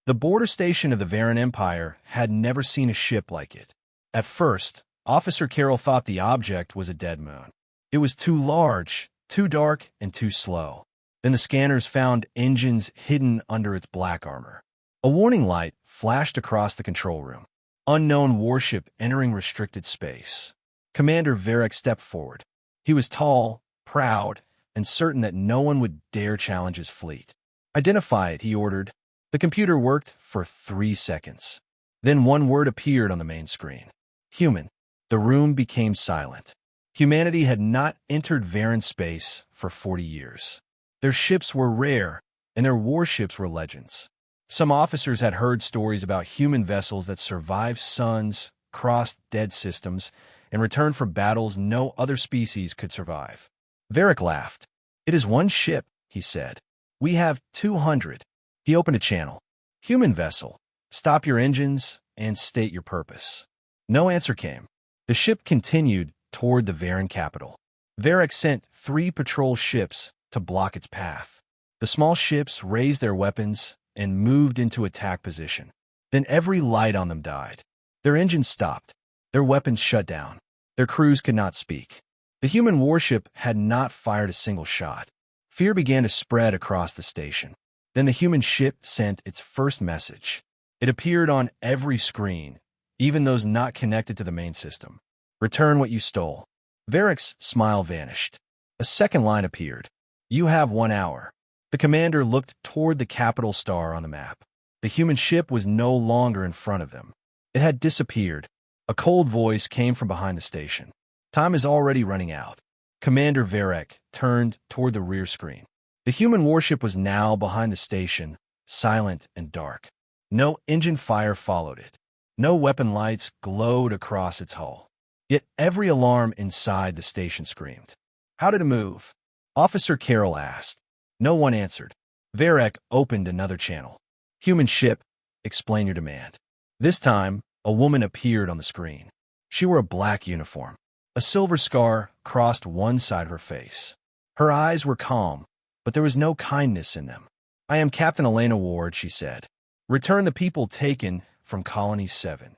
The border station of the Varan Empire had never seen a ship like it. At first, Officer Carroll thought the object was a dead moon. It was too large, too dark, and too slow. Then the scanners found engines hidden under its black armor. A warning light flashed across the control room. Unknown warship entering restricted space. Commander Varric stepped forward. He was tall, proud, and certain that no one would dare challenge his fleet. "Identify it," he ordered. The computer worked for 3 seconds. Then one word appeared on the main screen. Human. The room became silent. Humanity had not entered Varan space for 40 years. Their ships were rare, and their warships were legends. Some officers had heard stories about human vessels that survived suns, crossed dead systems, and returned from battles no other species could survive. Varric laughed. "It is one ship," he said. "We have 200. He opened a channel. "Human vessel. Stop your engines and state your purpose." No answer came. The ship continued toward the Varan capital. Varric sent 3 patrol ships to block its path. The small ships raised their weapons and moved into attack position. Then every light on them died. Their engines stopped. Their weapons shut down. Their crews could not speak. The human warship had not fired a single shot. Fear began to spread across the station. Then the human ship sent its first message. It appeared on every screen, even those not connected to the main system. "Return what you stole." Varric's smile vanished. A second line appeared. "You have 1 hour." The commander looked toward the capital star on the map. The human ship was no longer in front of them. It had disappeared. A cold voice came from behind the station. "Time is already running out." Commander Varric turned toward the rear screen. The human warship was now behind the station, silent and dark. No engine fire followed it. No weapon lights glowed across its hull. Yet every alarm inside the station screamed. "How did it move?" Officer Carroll asked. No one answered. Varric opened another channel. "Human ship, explain your demand." This time, a woman appeared on the screen. She wore a black uniform. A silver scar crossed one side of her face. Her eyes were calm, but there was no kindness in them. "I am Captain Elena Ward," she said. "Return the people taken from Colony 7.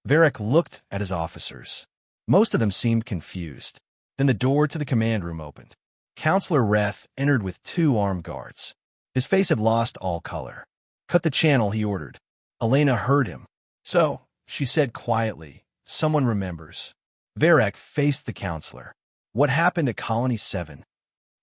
Varric looked at his officers. Most of them seemed confused. Then the door to the command room opened. Counselor Reth entered with 2 armed guards. His face had lost all color. "Cut the channel," he ordered. Elena heard him. "So," she said quietly, "someone remembers." Varric faced the counselor. "What happened at Colony 7?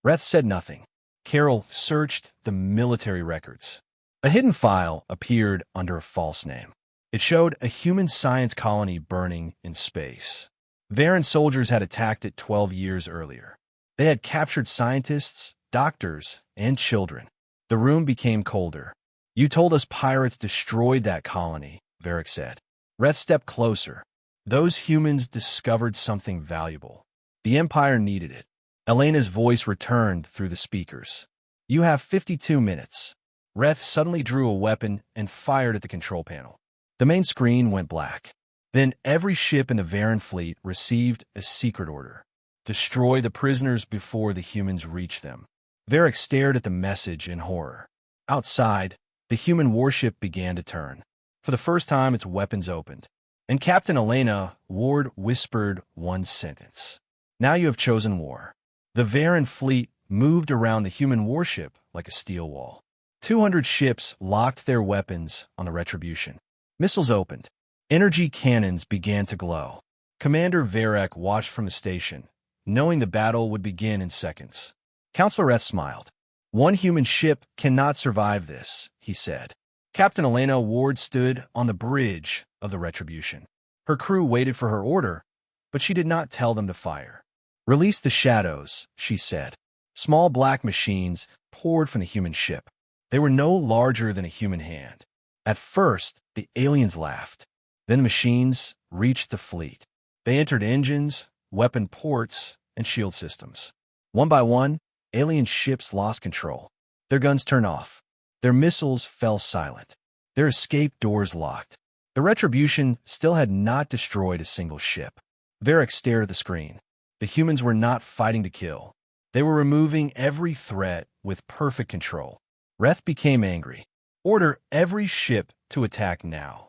Reth said nothing. Carroll searched the military records. A hidden file appeared under a false name. It showed a human science colony burning in space. Varan soldiers had attacked it 12 years earlier. They had captured scientists, doctors, and children. The room became colder. "You told us pirates destroyed that colony," Varric said. Reth stepped closer. "Those humans discovered something valuable. The Empire needed it." Elena's voice returned through the speakers. "You have 52 minutes. Reth suddenly drew a weapon and fired at the control panel. The main screen went black. Then every ship in the Varan fleet received a secret order. Destroy the prisoners before the humans reach them. Varric stared at the message in horror. Outside, the human warship began to turn. For the first time, its weapons opened. And Captain Elena Ward whispered one sentence. "Now you have chosen war." The Varan fleet moved around the human warship like a steel wall. 200 ships locked their weapons on the Retribution. Missiles opened. Energy cannons began to glow. Commander Varric watched from the station, knowing the battle would begin in seconds. Counselor Reth smiled. "One human ship cannot survive this," he said. Captain Elena Ward stood on the bridge of the Retribution. Her crew waited for her order, but she did not tell them to fire. "Release the shadows," she said. Small black machines poured from the human ship. They were no larger than a human hand. At first, the aliens laughed. Then the machines reached the fleet. They entered engines, weapon ports, and shield systems. One by one, alien ships lost control. Their guns turned off. Their missiles fell silent. Their escape doors locked. The Retribution still had not destroyed a single ship. Varric stared at the screen. The humans were not fighting to kill. They were removing every threat with perfect control. Reth became angry. Order every ship to attack now.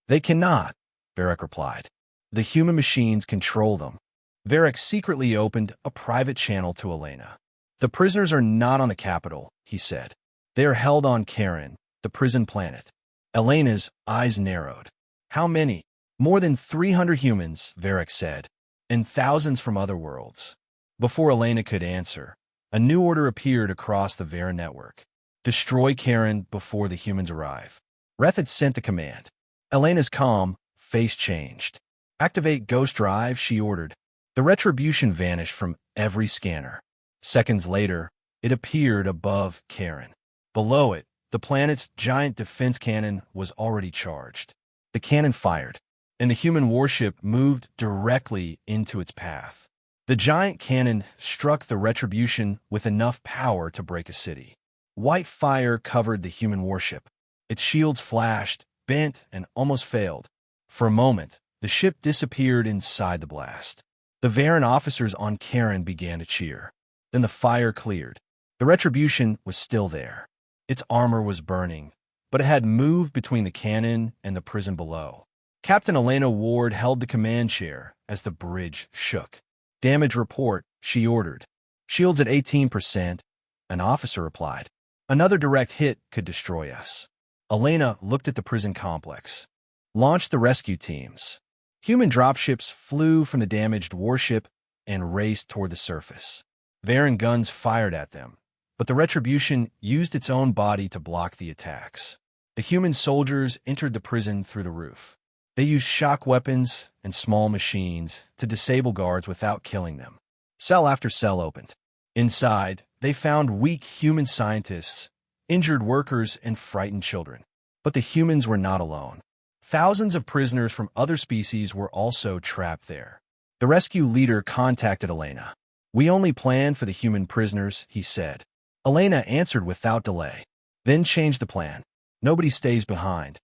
They cannot, Varric replied. The human machines control them. Varric secretly opened a private channel to Elena. The prisoners are not on the capital, he said. They are held on Karen, the prison planet. Elena's eyes narrowed. How many? More than 300 humans, Varric said, and thousands from other worlds. Before Elena could answer, a new order appeared across the Vera network. Destroy Karen before the humans arrive. Reth had sent the command. Elena's calm face changed. Activate Ghost Drive, she ordered. The retribution vanished from every scanner. Seconds later, it appeared above Karen. Below it, the planet's giant defense cannon was already charged. The cannon fired, and the human warship moved directly into its path. The giant cannon struck the retribution with enough power to break a city. White fire covered the human warship. Its shields flashed, bent, and almost failed. For a moment, the ship disappeared inside the blast. The Varen officers on Karen began to cheer. Then the fire cleared. The retribution was still there. Its armor was burning, but it had moved between the cannon and the prison below. Captain Elena Ward held the command chair as the bridge shook. Damage report, she ordered. Shields at 18%, an officer replied. Another direct hit could destroy us. Elena looked at the prison complex. Launch the rescue teams. Human dropships flew from the damaged warship and raced toward the surface. Varen guns fired at them, but the retribution used its own body to block the attacks. The human soldiers entered the prison through the roof. They used shock weapons and small machines to disable guards without killing them. Cell after cell opened. Inside, they found weak human scientists, injured workers, and frightened children. But the humans were not alone. Thousands of prisoners from other species were also trapped there. The rescue leader contacted Elena. We only plan for the human prisoners, he said. Elena answered without delay. Then changed the plan. Nobody stays behind.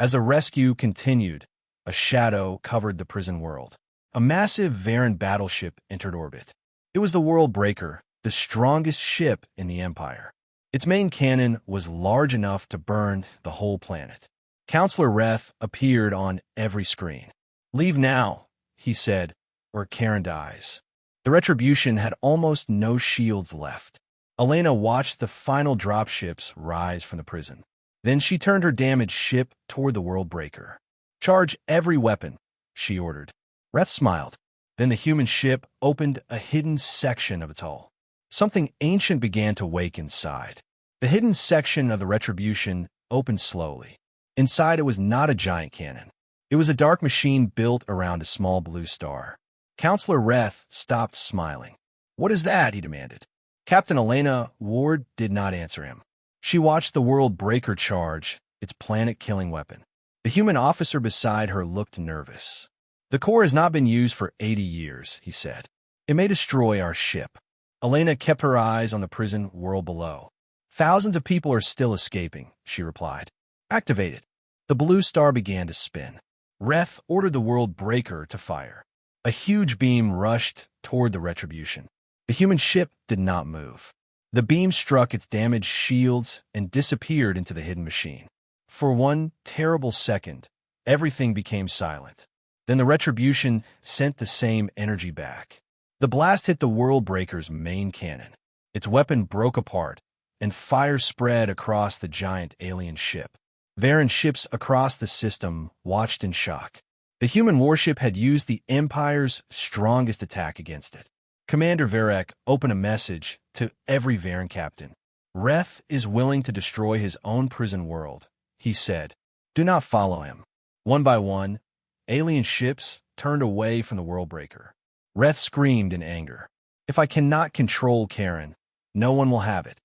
As the rescue continued, a shadow covered the prison world. A massive Varen battleship entered orbit. It was the World Breaker, the strongest ship in the Empire. Its main cannon was large enough to burn the whole planet. Counselor Reth appeared on every screen. Leave now, he said, or Karen dies. The retribution had almost no shields left. Elena watched the final dropships rise from the prison. Then she turned her damaged ship toward the World Breaker. Charge every weapon, she ordered. Reth smiled. Then the human ship opened a hidden section of its hull. Something ancient began to wake inside. The hidden section of the retribution opened slowly. Inside it was not a giant cannon. It was a dark machine built around a small blue star. Counselor Reth stopped smiling. What is that? He demanded. Captain Elena Ward did not answer him. She watched the World Breaker charge, its planet-killing weapon. The human officer beside her looked nervous. The core has not been used for 80 years, he said. It may destroy our ship. Elena kept her eyes on the prison world below. Thousands of people are still escaping, she replied. Activate it. The blue star began to spin. Reth ordered the World Breaker to fire. A huge beam rushed toward the retribution. The human ship did not move. The beam struck its damaged shields and disappeared into the hidden machine. For one terrible second, everything became silent. Then the retribution sent the same energy back. The blast hit the World Breaker's main cannon. Its weapon broke apart, and fire spread across the giant alien ship. Varen ships across the system watched in shock. The human warship had used the Empire's strongest attack against it. Commander Varric opened a message to every Varen captain. Reth is willing to destroy his own prison world, he said. Do not follow him. One by one, alien ships turned away from the World Breaker. Reth screamed in anger. If I cannot control Karen, no one will have it.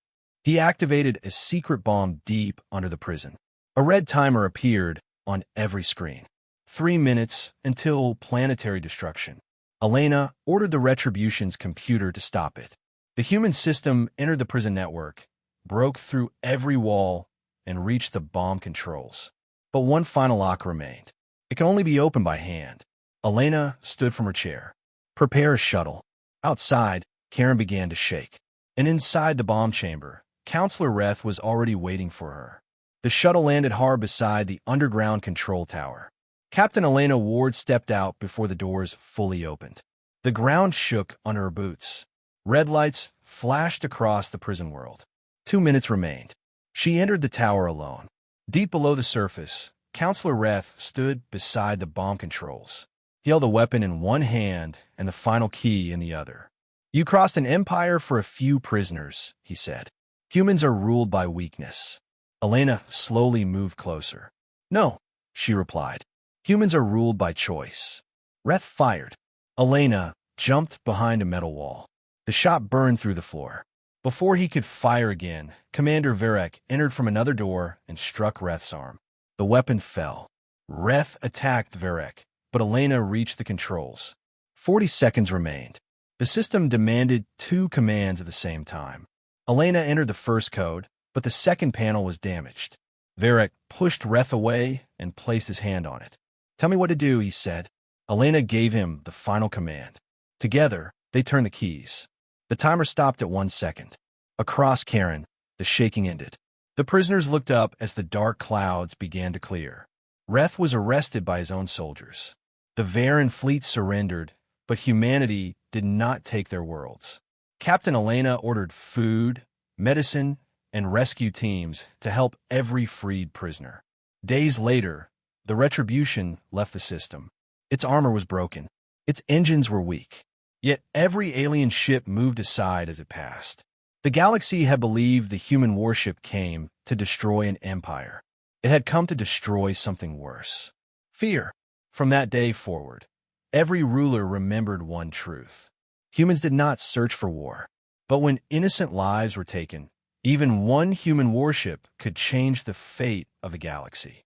He activated a secret bomb deep under the prison. A red timer appeared on every screen. 3 minutes until planetary destruction. Elena ordered the Retribution's computer to stop it. The human system entered the prison network, broke through every wall, and reached the bomb controls. But one final lock remained. It could only be opened by hand. Elena stood from her chair. Prepare a shuttle. Outside, Karen began to shake. And inside the bomb chamber, Counselor Reth was already waiting for her. The shuttle landed hard beside the underground control tower. Captain Elena Ward stepped out before the doors fully opened. The ground shook under her boots. Red lights flashed across the prison world. 2 minutes remained. She entered the tower alone. Deep below the surface, Counselor Reth stood beside the bomb controls. He held a weapon in one hand and the final key in the other. "You crossed an empire for a few prisoners," he said. "Humans are ruled by weakness." Elena slowly moved closer. "No," she replied. "Humans are ruled by choice." Reth fired. Elena jumped behind a metal wall. The shot burned through the floor. Before he could fire again, Commander Varek entered from another door and struck Reth's arm. The weapon fell. Reth attacked Varek, but Elena reached the controls. 40 seconds remained. The system demanded 2 commands at the same time. Elena entered the first code, but the second panel was damaged. Varek pushed Reth away and placed his hand on it. "Tell me what to do," he said. Elena gave him the final command. Together, they turned the keys. The timer stopped at 1 second. Across Karen, the shaking ended. The prisoners looked up as the dark clouds began to clear. Reth was arrested by his own soldiers. The Varen fleet surrendered, but humanity did not take their worlds. Captain Elena ordered food, medicine, and rescue teams to help every freed prisoner. Days later, the Retribution left the system. Its armor was broken. Its engines were weak. Yet every alien ship moved aside as it passed. The galaxy had believed the human warship came to destroy an empire. It had come to destroy something worse: fear. From that day forward, every ruler remembered one truth. Humans did not search for war. But when innocent lives were taken, even one human warship could change the fate of the galaxy.